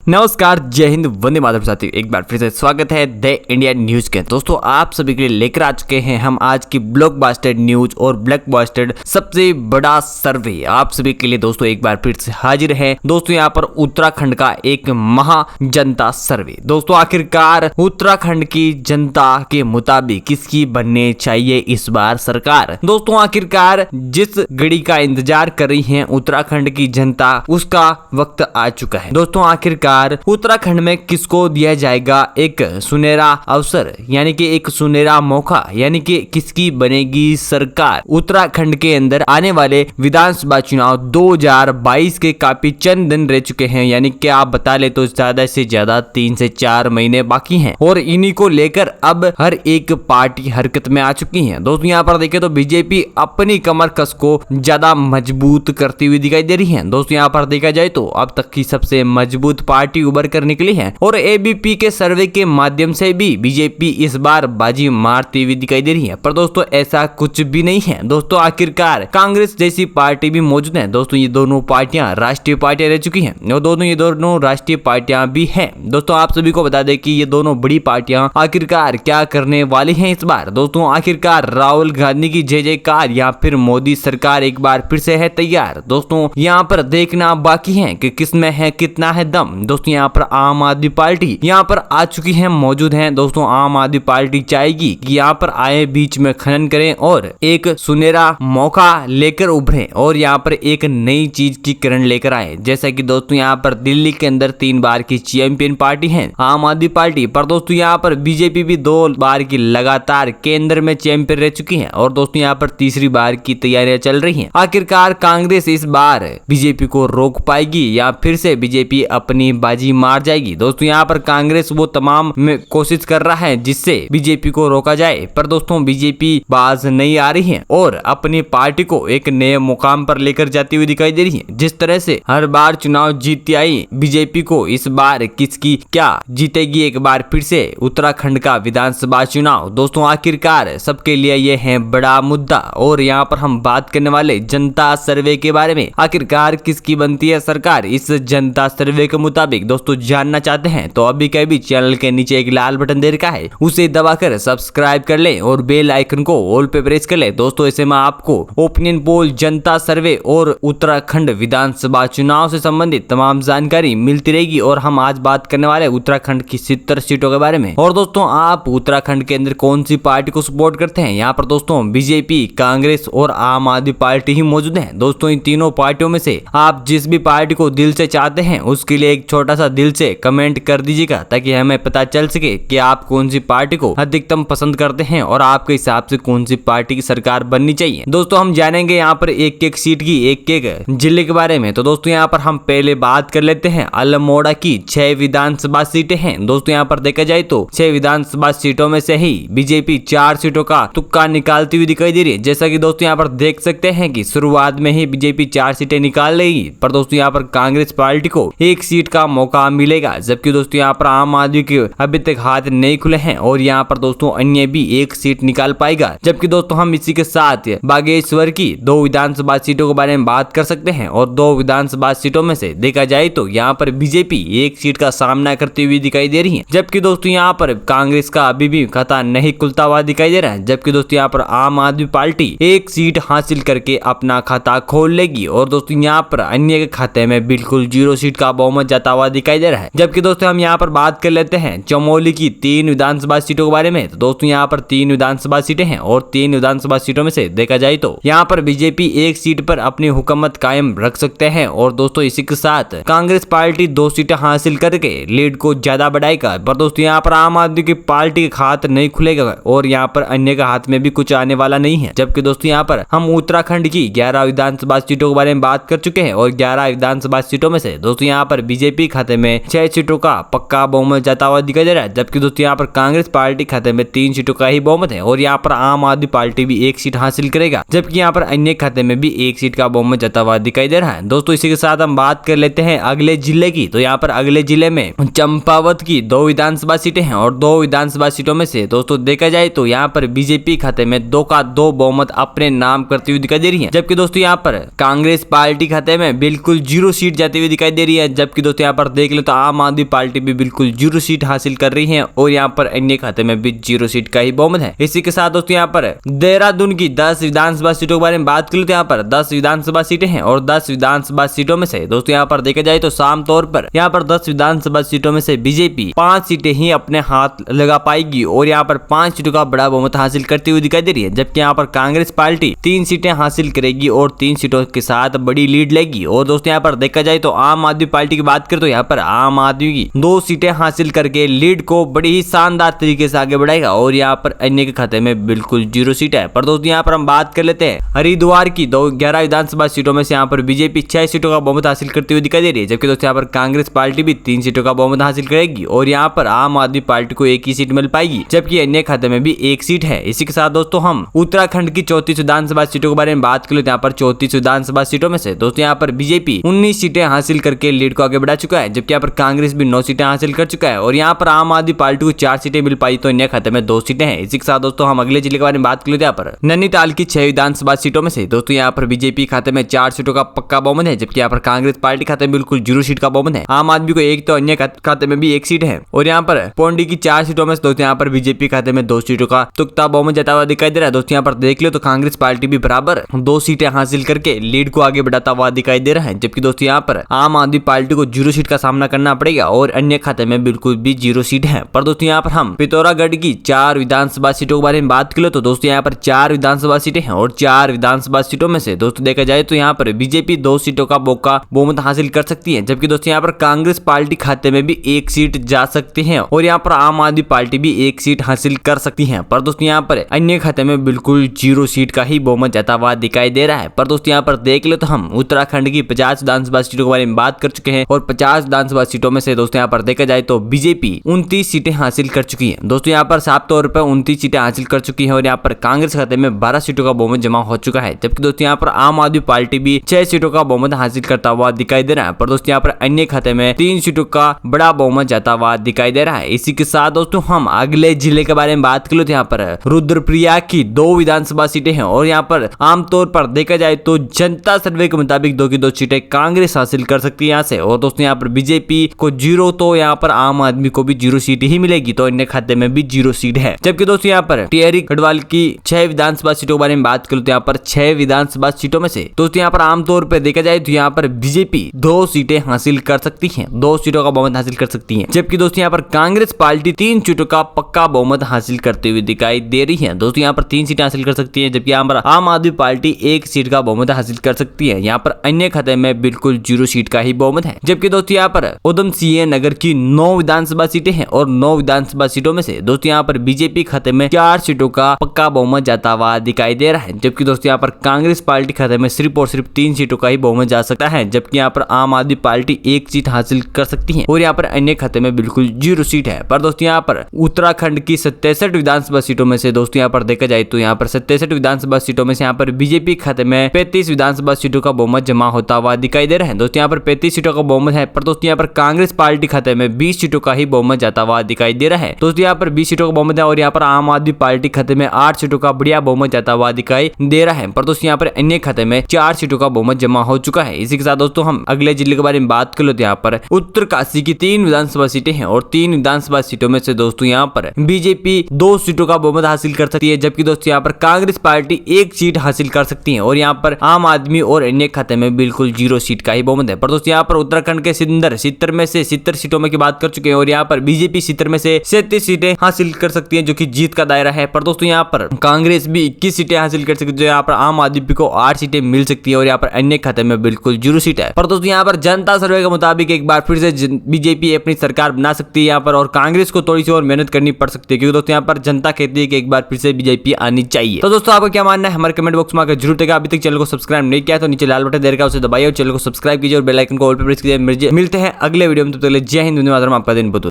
नमस्कार, जय हिंद, वंदे मातरम साथियों। एक बार फिर से स्वागत है द इंडिया न्यूज के। दोस्तों आप सभी के लिए लेकर आ चुके हैं हम आज की ब्लॉकबस्टर न्यूज और ब्लॉकबस्टर सबसे बड़ा सर्वे आप सभी के लिए। दोस्तों एक बार फिर से हाजिर है दोस्तों यहाँ पर उत्तराखंड का एक महा जनता सर्वे। दोस्तों आखिरकार उत्तराखंड की जनता के मुताबिक किसकी बनने चाहिए इस बार सरकार। दोस्तों आखिरकार जिस घड़ी का इंतजार कर रही है उत्तराखंड की जनता, उसका वक्त आ चुका है। दोस्तों आखिरकार उत्तराखंड में किसको दिया जाएगा एक सुनहरा अवसर, यानी कि एक सुनहरा मौका, यानी कि किसकी बनेगी सरकार। उत्तराखंड के अंदर आने वाले विधानसभा चुनाव 2022 के काफी चंद दिन रह चुके हैं, यानी कि आप बता ले तो ज्यादा से ज्यादा 3 से 4 महीने बाकी हैं और इन्हीं को लेकर अब हर एक पार्टी हरकत में आ चुकी है। दोस्तों यहाँ पर देखें तो बीजेपी अपनी कमर कस को ज्यादा मजबूत करती हुई दिखाई दे रही है। दोस्तों यहाँ पर देखा जाए तो अब तक की सबसे मजबूत पार्टी उभर कर निकली है और एबीपी के सर्वे के माध्यम से भी बीजेपी इस बार बाजी मारती हुई दिखाई दे रही है। पर दोस्तों ऐसा कुछ भी नहीं है। दोस्तों आखिरकार कांग्रेस जैसी पार्टी भी मौजूद है। दोस्तों ये दोनों पार्टियां राष्ट्रीय पार्टियां रह चुकी हैं और ये दोनों राष्ट्रीय पार्टियां भी हैं। दोस्तों आप सभी को बता दें कि ये दोनों बड़ी पार्टियां आखिरकार क्या करने वाली हैं इस बार। दोस्तों आखिरकार राहुल गांधी की जय जयकार या फिर मोदी सरकार एक बार फिर से है तैयार। दोस्तों यहाँ पर देखना बाकी है कि किसमें है कितना है दम। दोस्तों यहाँ पर आम आदमी पार्टी यहाँ पर आ चुकी है, मौजूद है। दोस्तों आम आदमी पार्टी चाहेगी कि यहाँ पर आए, बीच में खनन करें और एक सुनहरा मौका लेकर उभरे और यहाँ पर एक नई चीज की किरण लेकर आए। जैसा कि दोस्तों यहाँ पर दिल्ली के अंदर 3 बार की चैंपियन पार्टी है आम आदमी पार्टी, पर दोस्तों यहाँ पर बीजेपी भी 2 बार की लगातार केंद्र में चैंपियन रह चुकी है और दोस्तों यहाँ पर तीसरी बार की तैयारियां चल रही हैं। आखिरकार कांग्रेस इस बार बीजेपी को रोक पाएगी या फिर से बीजेपी अपनी बाजी मार जाएगी। दोस्तों यहाँ पर कांग्रेस वो तमाम में कोशिश कर रहा है जिससे बीजेपी को रोका जाए, पर दोस्तों बीजेपी बाज नहीं आ रही है और अपनी पार्टी को एक नए मुकाम पर लेकर जाती हुई दिखाई दे रही है। जिस तरह से हर बार चुनाव जीतती आई बीजेपी को, इस बार किसकी क्या जीतेगी एक बार फिर से उत्तराखंड का विधानसभा चुनाव। दोस्तों आखिरकार सबके लिए यह है बड़ा मुद्दा और यहाँ पर हम बात करने वाले जनता सर्वे के बारे में। आखिरकार किसकी बनती है सरकार इस जनता सर्वे के मुताबिक। दोस्तों जानना चाहते हैं तो अभी के भी चैनल के नीचे एक लाल बटन दे रखा है, उसे दबाकर सब्सक्राइब कर ले और बेल आइकन को ऑल पे प्रेस कर ले। दोस्तों ऐसे में आपको ओपिनियन पोल, जनता सर्वे और उत्तराखंड विधानसभा चुनाव से संबंधित तमाम जानकारी मिलती रहेगी। और हम आज बात करने वाले उत्तराखंड की 70 सीटों के बारे में। और दोस्तों आप उत्तराखंड के अंदर कौन सी पार्टी को सपोर्ट करते हैं? यहाँ पर दोस्तों बीजेपी, कांग्रेस और आम आदमी पार्टी ही मौजूद है। दोस्तों इन तीनों पार्टियों में से आप जिस भी पार्टी को दिल से चाहते हैं उसके लिए एक छोटा सा दिल से कमेंट कर दीजिएगा ताकि हमें पता चल सके कि आप कौन सी पार्टी को अधिकतम पसंद करते हैं और आपके हिसाब से कौन सी पार्टी की सरकार बननी चाहिए। दोस्तों हम जानेंगे यहाँ पर एक एक सीट की, एक एक जिले के बारे में। तो दोस्तों यहाँ पर हम पहले बात कर लेते हैं अल्मोड़ा की 6 विधानसभा सीटें हैं। दोस्तों यहाँ पर देखा जाए तो 6 विधानसभा सीटों में से ही बीजेपी 4 सीटों का तुक्का निकालती हुई दिखाई दे रही है। जैसा कि दोस्तों यहाँ पर देख सकते हैं कि शुरुआत में ही बीजेपी 4 सीटें निकाल लेगी, पर दोस्तों यहाँ पर कांग्रेस पार्टी को 1 सीट का मौका मिलेगा। जबकि दोस्तों यहाँ पर आम आदमी के अभी तक हाथ नहीं खुले हैं और यहाँ पर दोस्तों अन्य भी 1 सीट निकाल पाएगा। जबकि दोस्तों हम इसी के साथ बागेश्वर की 2 विधानसभा सीटों के बारे में बात कर सकते हैं और 2 विधानसभा सीटों में से देखा जाए तो यहाँ पर बीजेपी 1 सीट का सामना करती हुई दिखाई दे रही है। जबकि दोस्तों यहाँ पर कांग्रेस का अभी भी खाता नहीं खुलता हुआ दिखाई दे रहा है। जबकि दोस्तों यहाँ पर आम आदमी पार्टी 1 सीट हासिल करके अपना खाता खोल लेगी और दोस्तों यहाँ पर अन्य के खाते में बिल्कुल 0 सीट का बहुमत जाता हुआ दिखाई दे रहा है। जबकि दोस्तों हम यहाँ पर बात कर लेते हैं चमोली की 3 विधानसभा सीटों के बारे में। तो दोस्तों यहाँ पर 3 विधानसभा सीटें हैं और 3 विधानसभा सीटों में से देखा जाए तो यहाँ पर बीजेपी 1 सीट पर अपनी हुकूमत कायम रख सकते हैं और दोस्तों इसी के साथ कांग्रेस पार्टी 2 सीटें हासिल करके लीड को ज्यादा बढ़ाएगा। पर दोस्तों यहाँ पर आम आदमी की पार्टी का हाथ नहीं खुलेगा और यहाँ पर अन्य का हाथ में भी कुछ आने वाला नहीं है। जबकि दोस्तों यहाँ पर हम उत्तराखंड की 11 विधानसभा सीटों के बारे में बात कर चुके हैं और 11 विधानसभा सीटों में से दोस्तों यहाँ पर बीजेपी खाते में 6 सीटों का पक्का बहुमत जाता हुआ दिखाई दे रहा है। जबकि दोस्तों यहाँ पर कांग्रेस पार्टी खाते में 3 सीटों का ही बहुमत है और यहाँ पर आम आदमी पार्टी भी 1 सीट हासिल करेगा। जबकि यहाँ पर अन्य खाते में भी 1 सीट का बहुमत जाता हुआ दिखाई दे रहा है। दोस्तों इसी के साथ हम बात कर लेते हैं अगले जिले की। तो यहाँ पर अगले जिले में चंपावत की 2 विधानसभा सीटें हैं और 2 विधानसभा सीटों में से दोस्तों देखा जाए तो यहाँ पर बीजेपी खाते में 2 का 2 बहुमत अपने नाम करती हुई दिखाई दे रही है। जबकि दोस्तों यहाँ पर कांग्रेस पार्टी खाते में बिल्कुल 0 सीट जाती हुई दिखाई दे रही है। जबकि दोस्तों यहाँ पर देख ले तो आम आदमी पार्टी भी बिल्कुल 0 सीट हासिल कर रही है और यहाँ पर अन्य खाते में भी 0 सीट का ही बहुमत है। इसी के साथ दोस्तों यहाँ पर देहरादून की 10 विधानसभा सीटों के बारे में बात कर ले तो यहाँ पर 10 विधानसभा सीटें हैं और 10 विधानसभा सीटों में से दोस्तों यहाँ पर देखा जाए तो साम तौर पर यहाँ पर 10 विधानसभा सीटों में से बीजेपी 5 सीटें ही अपने हाथ लगा पाएगी और यहाँ पर 5 सीटों का बड़ा बहुमत हासिल करती हुई दिखाई दे रही है, जबकि यहाँ पर कांग्रेस पार्टी 3 सीटें हासिल करेगी और 3 सीटों के साथ बड़ी लीड लेगी। और दोस्तों यहाँ पर देखा जाए तो आम आदमी पार्टी की बात करें तो यहाँ पर आम आदमी की 2 सीटें हासिल करके लीड को बड़ी ही शानदार तरीके से आगे बढ़ाएगा और यहाँ पर अन्य के खाते में बिल्कुल 0 सीट है। पर दोस्तों यहाँ पर हम बात कर लेते हैं हरिद्वार की 11 विधानसभा सीटों में से यहाँ पर बीजेपी 6 सीटों का बहुमत हासिल करती हुई दिखाई दे रही है, जबकि दोस्तों यहाँ पर कांग्रेस पार्टी भी 3 सीटों का बहुमत हासिल करेगी और यहाँ पर आम आदमी पार्टी को 1 ही सीट मिल पाएगी, जबकि अन्य खाते में भी 1 सीट है। इसी के साथ दोस्तों हम उत्तराखंड की 34 विधानसभा सीटों के बारे में बात कर ले तो यहाँ पर 34 विधानसभा सीटों में से दोस्तों यहाँ पर बीजेपी 19 सीटें हासिल करके लीड को आगे बढ़ा चुका है, जबकि यहाँ पर कांग्रेस भी 9 सीटें हासिल कर चुका है और यहाँ पर आम आदमी पार्टी को 4 सीटें मिल पाई तो अन्य खाते में 2 सीटें हैं। इसी के साथ दोस्तों हम अगले जिले के बारे में बात कर लेते हैं। यहाँ पर नैनीताल की 6 विधानसभा सीटों में से दोस्तों यहाँ पर बीजेपी खाते में 4 सीटों का पक्का बहुमत है, जबकि यहाँ पर कांग्रेस पार्टी खाते में बिल्कुल 0 सीट का बहुमत है। आम आदमी को 1 तो अन्य खाते में भी 1 सीट है और यहाँ पर पौंडी की 4 सीटों में दोस्तों यहाँ पर बीजेपी खाते में 2 सीटों का तुक्ता बहुमत जाता हुआ दिखाई दे रहा है। दोस्तों यहाँ पर देख लो तो कांग्रेस पार्टी भी बराबर 2 सीटें हासिल करके लीड को आगे बढ़ाता हुआ दिखाई दे रहा है, जबकि दोस्तों यहाँ पर आम आदमी पार्टी को 0 सीट का सामना करना पड़ेगा और अन्य खाते में बिल्कुल भी 0 सीट है। पर दोस्तों यहाँ पर हम पिथौरागढ़ की 4 विधानसभा सीटों के बारे में बात कर लो तो दोस्तों यहाँ पर 4 विधानसभा सीटें हैं और 4 विधानसभा सीटों में से दोस्तों देखा जाए तो यहाँ पर बीजेपी 2 सीटों का बहुमत हासिल कर सकती है, जबकि दोस्तों यहाँ पर कांग्रेस पार्टी खाते में भी 1 सीट जा सकती है और यहाँ पर आम आदमी पार्टी भी 1 सीट हासिल कर सकती है। पर दोस्तों यहाँ पर अन्य खाते में बिल्कुल 0 सीट का ही बहुमत जाता हुआ दिखाई दे रहा है। पर दोस्तों यहाँ पर देख ले तो हम उत्तराखंड की 50 विधानसभा सीटों के बारे में बात कर चुके हैं और 50 विधानसभा सीटों में से दोस्तों यहाँ पर देखा जाए तो बीजेपी 29 सीटें हासिल कर चुकी है। दोस्तों यहाँ पर साफ तौर पर 29 सीटें हासिल कर चुकी है और यहाँ पर कांग्रेस खाते में 12 सीटों का बहुमत जमा हो चुका है, जबकि दोस्तों यहाँ पर आम आदमी पार्टी भी 6 सीटों का बहुमत हासिल करता हुआ दिखाई दे रहा है। पर दोस्तों यहाँ पर अन्य खाते में 3 सीटों का बड़ा बहुमत जाता हुआ दिखाई दे रहा है। इसी के साथ दोस्तों हम अगले जिले के बारे में बात कर लो तो यहाँ पर रुद्रप्रयाग की 2 विधानसभा सीटें हैं और यहाँ पर आमतौर पर देखा जाए तो जनता सर्वे के मुताबिक 2 की 2 सीटें कांग्रेस हासिल कर सकती है यहाँ से और दोस्तों यहाँ पर बीजेपी को 0 तो यहाँ पर आम आदमी को भी 0 सीट ही मिलेगी तो अन्य खाते में भी 0 सीट है। जबकि दोस्तों यहाँ पर टिहरी गढ़वाल की 6 विधानसभा सीटों के बारे में बात करो तो यहाँ पर 6 विधानसभा सीटों में से दोस्तों यहाँ पर आमतौर पर देखा जाए तो यहाँ पर बीजेपी 2 सीटें हासिल कर सकती है, 2 सीटों का बहुमत हासिल कर सकती है, जबकि दोस्तों यहाँ पर कांग्रेस पार्टी 3 सीटों का पक्का बहुमत हासिल करते हुए दिखाई दे रही है। दोस्तों यहाँ पर 3 सीटें हासिल कर सकती है, जबकि यहाँ पर आम आदमी पार्टी 1 सीट का बहुमत हासिल कर सकती है। यहाँ पर अन्य खाते में बिल्कुल 0 सीट का ही बहुमत है। जबकि दोस्तों यहाँ पर उधम सिंह नगर की 9 विधानसभा सीटें हैं और 9 विधानसभा सीटों में से दोस्तों यहाँ पर बीजेपी खाते में 4 सीटों का पक्का बहुमत जाता हुआ दिखाई दे रहा है, जबकि दोस्तों यहाँ पर कांग्रेस पार्टी खाते में सिर्फ और सिर्फ 3 सीटों का ही बहुमत जा सकता है, जबकि यहाँ पर आम आदमी पार्टी 1 सीट हासिल कर सकती है और यहाँ पर अन्य खाते में बिल्कुल 0 सीट है। पर दोस्तों यहाँ पर उत्तराखंड की 67 विधानसभा सीटों में से दोस्तों यहाँ पर देखा जाए तो यहाँ पर 67 विधानसभा सीटों में से यहाँ पर बीजेपी खाते में 35 विधानसभा सीटों का बहुमत जमा होता हुआ दिखाई दे रहा है। दोस्तों यहाँ पर 35 सीटों का बहुमत है, पर दोस्तों यहाँ पर कांग्रेस पार्टी खाते में 20 सीटों का ही बहुमत जाता हुआ दिखाई दे रहा है। दोस्तों यहाँ पर 20 सीटों का बहुमत है और यहाँ पर आम आदमी पार्टी खाते में 8 सीटों का बढ़िया बहुमत जाता हुआ दिखाई दे रहा है। पर दोस्तों यहाँ पर अन्य खाते में 4 सीटों का बहुमत जमा हो चुका है। इसी के साथ दोस्तों हम अगले जिले के बारे में बात कर लेते हैं। यहाँ पर उत्तरकाशी की 3 विधानसभा सीटें हैं और 3 विधानसभा सीटों में से दोस्तों यहाँ पर बीजेपी 2 सीटों का बहुमत हासिल कर सकती है, जबकि दोस्तों यहाँ पर कांग्रेस पार्टी 1 सीट हासिल कर सकती है और यहाँ पर आम आदमी और अन्य खाते में बिल्कुल 0 सीट का ही बहुमत है। पर दोस्तों यहाँ पर उत्तराखंड के सिंदर 70 में से 70 सीटों में की बात कर चुके हैं और यहाँ पर बीजेपी 70 में से 37 सीटें हासिल कर सकती है, जो कि जीत का दायरा है। पर दोस्तों यहाँ पर कांग्रेस भी 21 सीटें हासिल कर सकती है, यहाँ पर आम आदमी को 8 सीटें मिल सकती है और यहाँ पर अन्य खाते में बिल्कुल 0 सीट है। पर दोस्तों यहाँ पर जनता सर्वे के मुताबिक एक बार फिर से बीजेपी अपनी सरकार बना सकती है यहाँ पर और कांग्रेस को थोड़ी सी और मेहनत करनी पड़ सकती है, क्योंकि दोस्तों यहाँ पर जनता कहती है कि एक बार फिर से बीजेपी आनी चाहिए। तो दोस्तों आपका क्या मानना है हमारे कमेंट बॉक्स में आकर जरूर देगा। अभी तक चैनल को सब्सक्राइब नहीं किया तो नीचे लाल बटन देर का उसे दबाइए और चैनल को सब्सक्राइब कीजिए और बेल आइकन को ऑल पे प्रेस कीजिए। मिलते हैं अगले वीडियो में, तब तक के लिए जय हिंद, धन्यवाद। आपका दिन बहुत